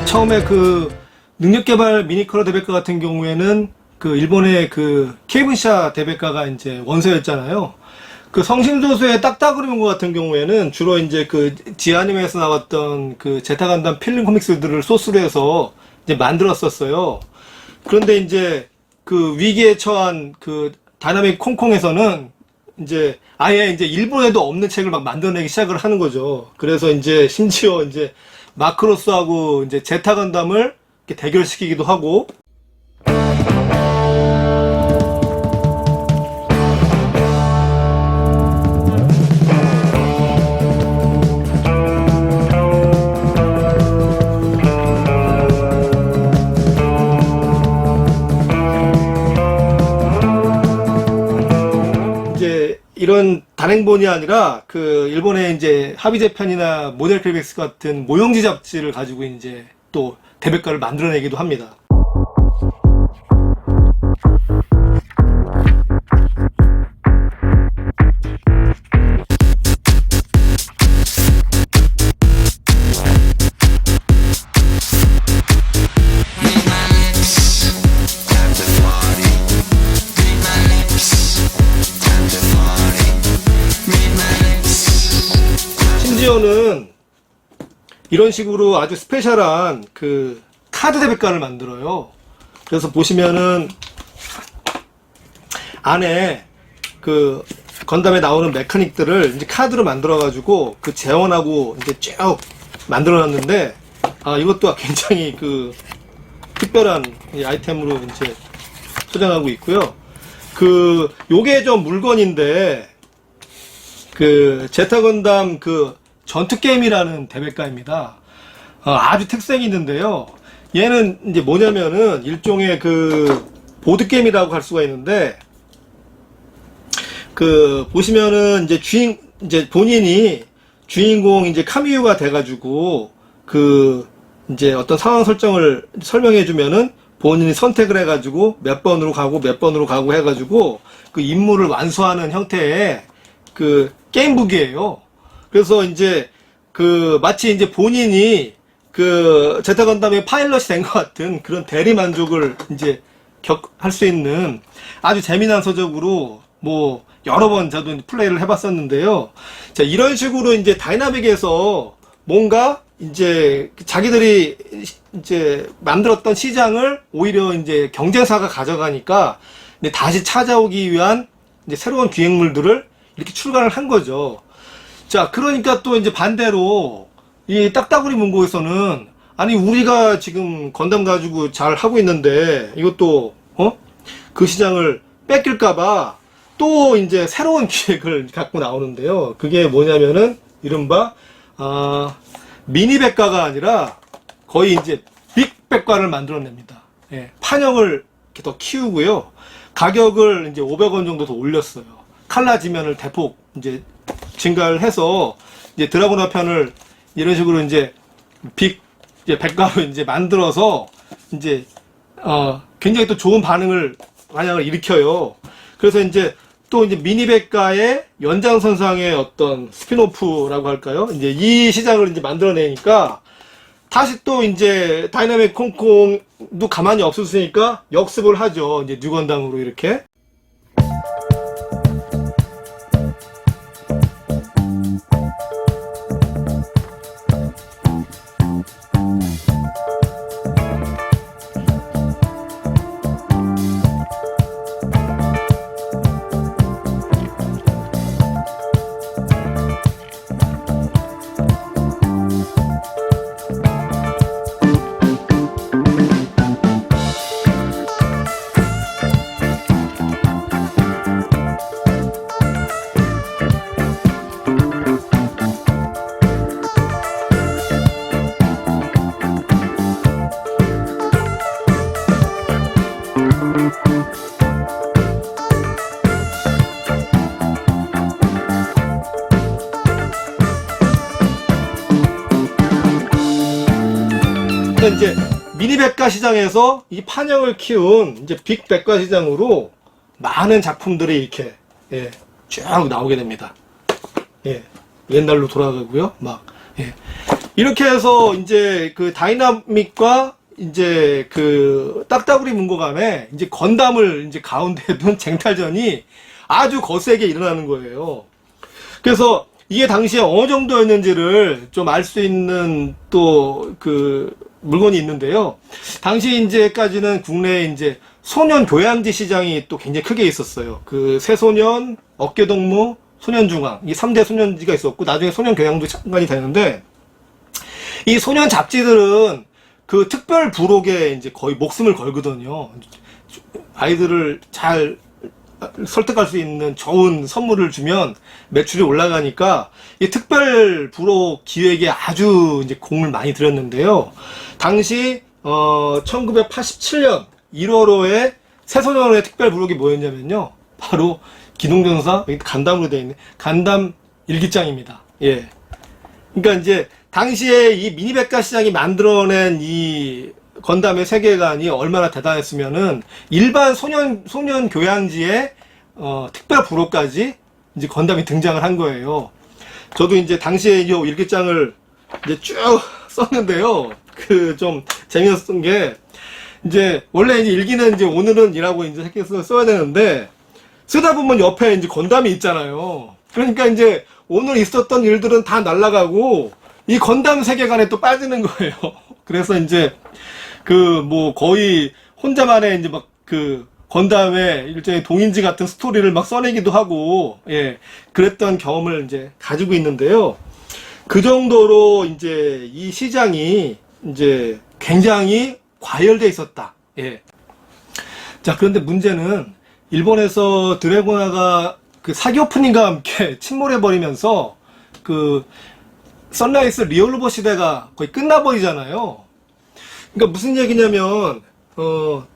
예, 처음에 그 능력개발 미니컬러 대백과 같은 경우에는 그 일본의 그 케이븐샤 대백과가 이제 원소였잖아요. 그 성신도수의 딱따구리 문고 같은 경우에는 주로 이제 그 지아니메에서 나왔던 그 제타 간담 필름 코믹스들을 소스로 해서 이제 만들었었어요. 그런데 이제 그 위기에 처한 그 다이나믹 콩콩에서는 이제 아예 이제 일본에도 없는 책을 막 만들어내기 시작을 하는 거죠. 그래서 이제 심지어 이제 마크로스하고 이제 제타 간담을 이렇게 대결시키기도 하고. 이런 단행본이 아니라 그 일본의 이제 하비제편이나 모델 크리백스 같은 모형지 잡지를 가지고 이제 또 대백과를 만들어내기도 합니다. 심지어는 이런 식으로 아주 스페셜한 그 카드 대백과를 만들어요. 그래서 보시면은 안에 그 건담에 나오는 메카닉들을 이제 카드로 만들어 가지고 그 재원하고 이제 쭉 만들어 놨는데, 아, 이것도 굉장히 그 특별한 아이템으로 이제 소장하고 있고요. 그 요게 좀 물건인데, 그 제타 건담 그 전투 게임이라는 대백과입니다. 아주 특색이 있는데요. 얘는 이제 뭐냐면은 일종의 그 보드 게임이라고 할 수가 있는데, 그 보시면은 이제 본인이 주인공 이제 카미유가 돼가지고 그 이제 어떤 상황 설정을 설명해 주면은 본인이 선택을 해가지고 몇 번으로 가고 해가지고 그 임무를 완수하는 형태의 그 게임북이에요. 그래서 이제 그 마치 이제 본인이 그 제타 건담의 파일럿이 된 것 같은 그런 대리 만족을 이제 할 수 있는 아주 재미난 서적으로 뭐 여러 번 저도 플레이를 해봤었는데요. 자, 이런 식으로 이제 다이나믹에서 뭔가 이제 자기들이 이제 만들었던 시장을 오히려 이제 경쟁사가 가져가니까 이제 다시 찾아오기 위한 이제 새로운 기획물들을 이렇게 출간을 한 거죠. 자, 그러니까 또 이제 반대로 이 딱따구리 문고에서는 아니 우리가 지금 건담 가지고 잘 하고 있는데 이것도 그 시장을 뺏길까봐 또 이제 새로운 기획을 갖고 나오는데요. 그게 뭐냐면은 이른바 미니 백과가 아니라 거의 이제 빅 백과를 만들어냅니다. 예, 판형을 이렇게 더 키우고요. 가격을 이제 500원 정도 더 올렸어요. 칼라 지면을 대폭 이제 증가를 해서 이제 드라구나 편을 이런 식으로 이제 빅 백과로 이제 만들어서 이제 굉장히 또 좋은 반응을 일으켜요. 그래서 이제 또 이제 미니 백과의 연장선상의 어떤 스피노프라고 할까요? 이제 이 시장을 이제 만들어내니까 다시 또 이제 다이나믹 콩콩도 가만히 없었으니까 역습을 하죠. 이제 뉴건담으로 이렇게. 이제 미니 백과 시장에서 이 판형을 키운 이제 빅 백과 시장으로 많은 작품들이 이렇게 쭉 나오게 됩니다. 옛날로 돌아가고요. 막 이렇게 해서 이제 그 다이나믹과 이제 그 딱따구리 문고 간에 이제 건담을 이제 가운데에 둔 쟁탈전이 아주 거세게 일어나는 거예요. 그래서 이게 당시에 어느 정도였는지를 좀 알 수 있는 또 그 물건이 있는데요. 당시 이제까지는 국내에 이제 소년 교양지 시장이 또 굉장히 크게 있었어요. 그 새소년, 어깨동무, 소년중앙 이 3대 소년지가 있었고 나중에 소년 교양도 참관이 되는데 이 소년 잡지들은 그 특별 부록에 이제 거의 목숨을 걸거든요. 아이들을 잘 설득할 수 있는 좋은 선물을 주면 매출이 올라가니까 이 특별 부록 기획에 아주 이제 공을 많이 들였는데요. 당시 1987년 1월호에 새소년의 특별 부록이 뭐였냐면요. 바로 기동전사 여기 간담으로 되어 있네. 간담 일기장입니다. 예. 그러니까 이제 당시에 이 미니백과 시장이 만들어낸 이 건담의 세계관이 얼마나 대단했으면은 일반 소년 교양지에 특별 부록까지 이제 건담이 등장을 한 거예요. 저도 이제 당시에 이 일기장을 이제 쭉 썼는데요. 그 좀 재미있었던 게 이제 원래 이제 일기는 이제 오늘은 이라고 이제 새끼 써야 되는데 쓰다 보면 옆에 이제 건담이 있잖아요. 그러니까 이제 오늘 있었던 일들은 다 날아가고 이 건담 세계관에 또 빠지는 거예요. 그래서 이제 그 뭐 거의 혼자만의 이제 막 그 건담의 일종의 동인지 같은 스토리를 막 써내기도 하고 예 그랬던 경험을 이제 가지고 있는데요. 그 정도로 이제 이 시장이 이제 굉장히 과열돼 있었다. 예. 자 그런데 문제는 일본에서 드래고나가 그 사기 오프닝과 함께 침몰해 버리면서 그 선라이스 리얼로버 시대가 거의 끝나버리잖아요. 그러니까 무슨 얘기냐면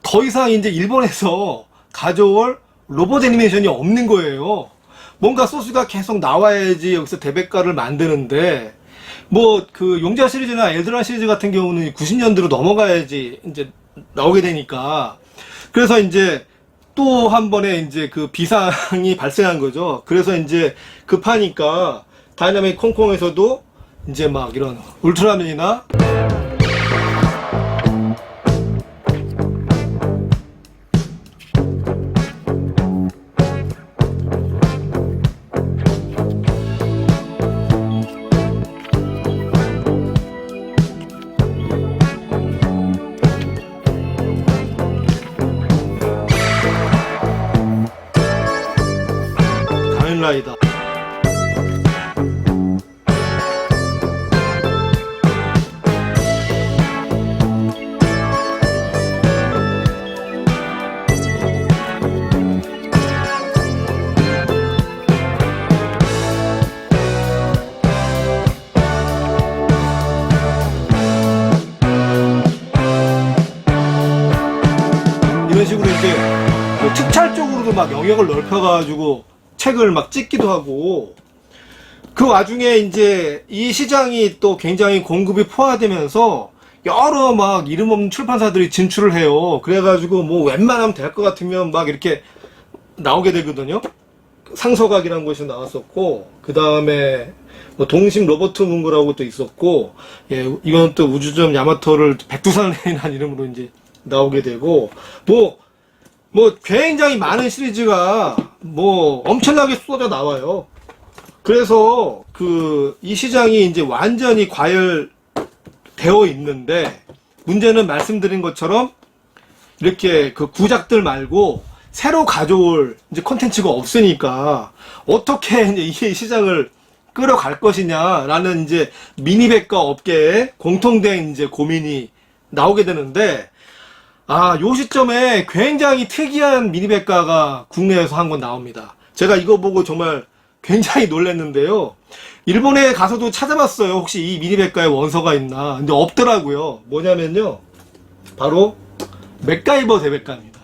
더 이상 이제 일본에서 가져올 로봇 애니메이션이 없는 거예요. 뭔가 소스가 계속 나와야지 여기서 대백과를 만드는데 뭐 그 용자 시리즈나 엘드라 시리즈 같은 경우는 90년대로 넘어가야지 이제 나오게 되니까 그래서 이제 또 한 번에 이제 그 비상이 발생한 거죠. 그래서 이제 급하니까 다이나믹 콩콩에서도 이제 막 이런 울트라맨이나 가면라이더 이런 식으로 이제 뭐 특촬 쪽으로도 막 영역을 넓혀가지고 책을 막 찍기도 하고 그 와중에 이제 이 시장이 또 굉장히 공급이 포화되면서 여러 막 이름 없는 출판사들이 진출을 해요. 그래가지고 뭐 웬만하면 될 것 같으면 막 이렇게 나오게 되거든요. 상서각이라는 곳이 나왔었고 그 다음에 뭐 동심 로버트 문구라고 또 있었고 예 이건 또 우주점 야마토를 백두산이라는 이름으로 이제 나오게 되고 뭐 굉장히 많은 시리즈가 뭐 엄청나게 쏟아져 나와요. 그래서 그 이 시장이 이제 완전히 과열되어 있는데 문제는 말씀드린 것처럼 이렇게 그 구작들 말고 새로 가져올 이제 콘텐츠가 없으니까 어떻게 이제 이 시장을 끌어갈 것이냐라는 이제 미니백과 업계의 공통된 이제 고민이 나오게 되는데 요 시점에 굉장히 특이한 미니백과가 국내에서 한 건 나옵니다. 제가 이거 보고 정말 굉장히 놀랐는데요. 일본에 가서도 찾아봤어요. 혹시 이 미니백과에 원서가 있나. 근데 없더라고요. 뭐냐면요. 바로 맥가이버 대백과입니다.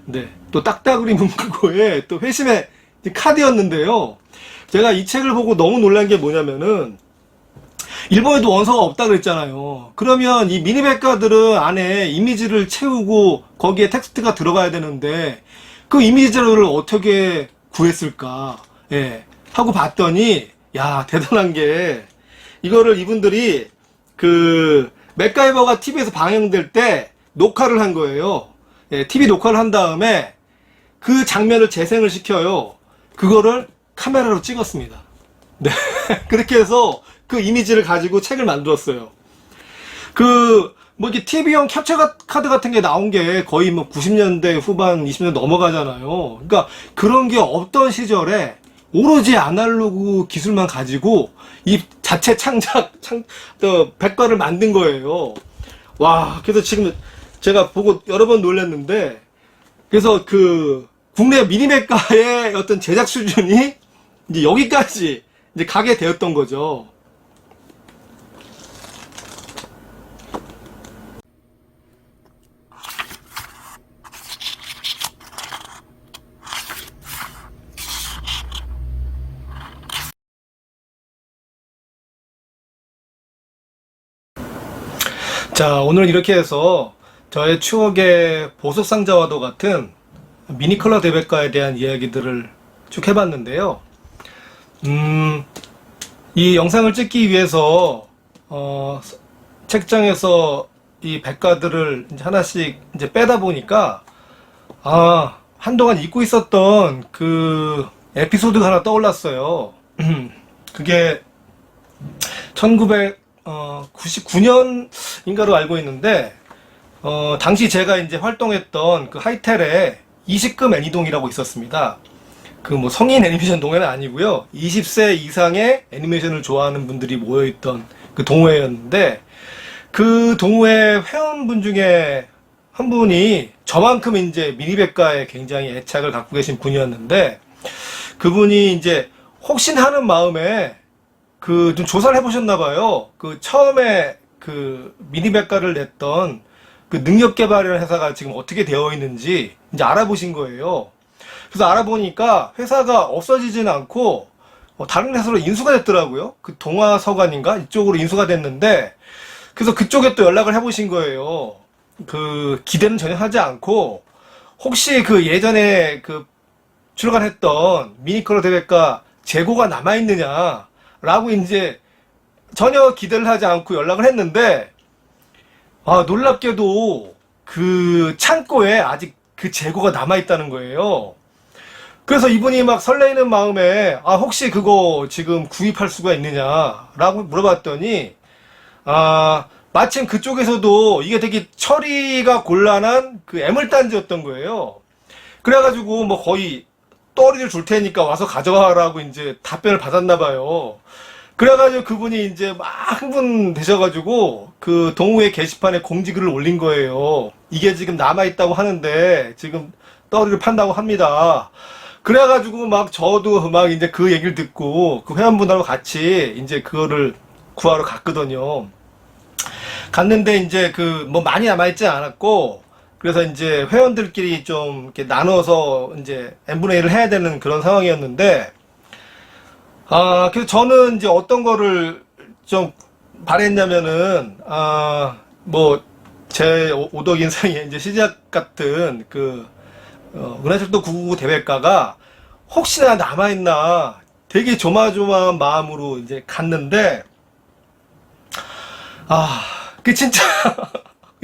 네. 또 딱따구리 문구고의 또 회심의 카드였는데요. 제가 이 책을 보고 너무 놀란 게 뭐냐면은 일본에도 원서가 없다 그랬잖아요. 그러면 이 미니백과들은 안에 이미지를 채우고 거기에 텍스트가 들어가야 되는데 그 이미지 자료를 어떻게 구했을까? 예. 하고 봤더니 야, 대단한 게 이거를 이분들이 그 맥가이버가 TV에서 방영될 때 녹화를 한 거예요. 예, TV 녹화를 한 다음에 그 장면을 재생을 시켜요. 그거를 카메라로 찍었습니다. 네. 그렇게 해서 그 이미지를 가지고 책을 만들었어요. 뭐 이렇게 TV용 캡처 카드 같은 게 나온 게 거의 뭐 90년대 후반 20년 되넘어가잖아요. 그러니까 그런 게 없던 시절에 오로지 아날로그 기술만 가지고 이 자체 백과를 만든 거예요. 와, 그래서 지금 제가 보고 여러 번 놀랐는데, 그래서 그 국내 미니백과의 어떤 제작 수준이 이제 여기까지 이제 가게 되었던 거죠. 자, 오늘 이렇게 해서 저의 추억의 보석상자와도 같은 미니컬러 대백과에 대한 이야기들을 쭉 해봤는데요. 이 영상을 찍기 위해서 책장에서 이 백과들을 이제 하나씩 이제 빼다 보니까 한동안 잊고 있었던 그 에피소드가 하나 떠올랐어요. 그게 1999년인가로 알고 있는데, 당시 제가 이제 활동했던 그 하이텔에 20금 애니동이라고 있었습니다. 그 뭐 성인 애니메이션 동호회는 아니고요. 20세 이상의 애니메이션을 좋아하는 분들이 모여있던 그 동호회였는데, 그 동호회 회원분 중에 한 분이 저만큼 이제 미니백과에 굉장히 애착을 갖고 계신 분이었는데, 그분이 이제 혹시나 하는 마음에 그 좀 조사를 해보셨나봐요. 그 처음에 그 미니백과를 냈던 그 능력개발이라는 회사가 지금 어떻게 되어 있는지 이제 알아보신 거예요. 그래서 알아보니까 회사가 없어지지는 않고 다른 회사로 인수가 됐더라고요. 그 동화서관인가 이쪽으로 인수가 됐는데, 그래서 그쪽에 또 연락을 해보신 거예요. 그 기대는 전혀 하지 않고 혹시 그 예전에 그 출간했던 미니컬러 대백과 재고가 남아있느냐 라고 이제 전혀 기대를 하지 않고 연락을 했는데, 놀랍게도 그 창고에 아직 그 재고가 남아있다는 거예요. 그래서 이분이 막 설레이는 마음에 혹시 그거 지금 구입할 수가 있느냐 라고 물어봤더니, 마침 그쪽에서도 이게 되게 처리가 곤란한 그 애물단지였던 거예요. 그래가지고 뭐 거의 떠리를 줄 테니까 와서 가져가라고 이제 답변을 받았나 봐요. 그래가지고 그분이 이제 막 흥분되셔가지고 그 동호회 게시판에 공지글을 올린 거예요. 이게 지금 남아있다고 하는데 지금 떠리를 판다고 합니다. 그래가지고 막 저도 막 이제 그 얘기를 듣고 그 회원분하고 같이 이제 그거를 구하러 갔거든요. 갔는데 이제 그 뭐 많이 남아있지 않았고, 그래서 이제 회원들끼리 좀 이렇게 나눠서 이제 n분의 1을 해야 되는 그런 상황이었는데, 그래서 저는 이제 어떤 거를 좀 바랬냐면은, 뭐, 제 오덕 인생의 이제 시작 같은 그, 은하철도 999 대백과가 혹시나 남아있나 되게 조마조마한 마음으로 이제 갔는데, 그 진짜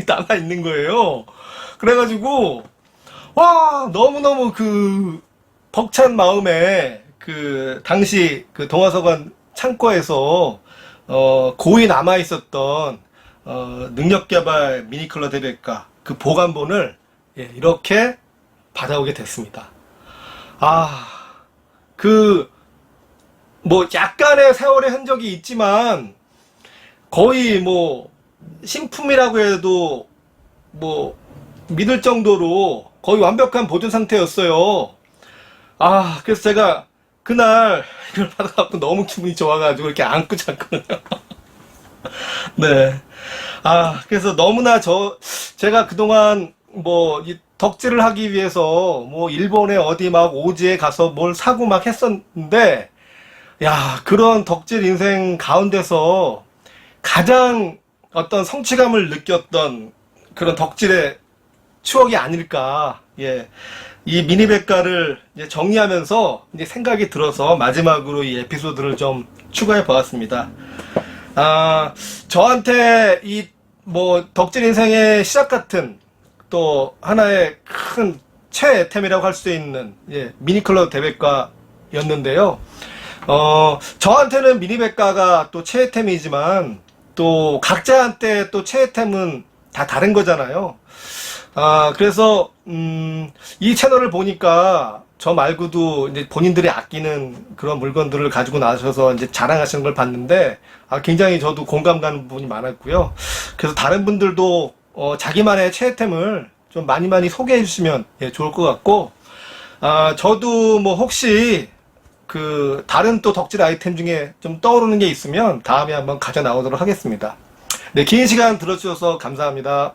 남아있는 거예요. 그래가지고, 너무너무 그 벅찬 마음에 그 당시 그 동화서관 창고에서 고이 남아있었던 능력개발 미니컬러 대백과 그 보관본을 이렇게 받아오게 됐습니다. 그 뭐 약간의 세월의 흔적이 있지만 거의 뭐 신품이라고 해도 뭐 믿을 정도로 거의 완벽한 보존 상태였어요. 그래서 제가 그날 이걸 받아갖고 너무 기분이 좋아가지고 이렇게 안고 잤거든요. 네. 그래서 너무나 제가 그동안 뭐 이 덕질을 하기 위해서 뭐 일본에 어디 막 오지에 가서 뭘 사고 막 했었는데, 그런 덕질 인생 가운데서 가장 어떤 성취감을 느꼈던 그런 덕질의 추억이 아닐까. 이 미니백과를 이제 정리하면서 이제 생각이 들어서 마지막으로 이 에피소드를 좀 추가해 보았습니다. 저한테 이 뭐 덕질 인생의 시작 같은 또 하나의 큰 최애템이라고 할 수 있는 미니컬러 대백과였는데요. 저한테는 미니백과가 또 최애템이지만 또 각자한테 또 최애템은 다 다른 거잖아요. 그래서 이 채널을 보니까 저 말고도 이제 본인들이 아끼는 그런 물건들을 가지고 나셔서 이제 자랑하시는 걸 봤는데 굉장히 저도 공감 가는 부분이 많았고요. 그래서 다른 분들도 자기만의 최애템을 좀 많이 소개해 주시면 좋을 것 같고, 저도 뭐 혹시 그 다른 또 덕질 아이템 중에 좀 떠오르는 게 있으면 다음에 한번 가져 나오도록 하겠습니다. 네, 긴 시간 들어주셔서 감사합니다.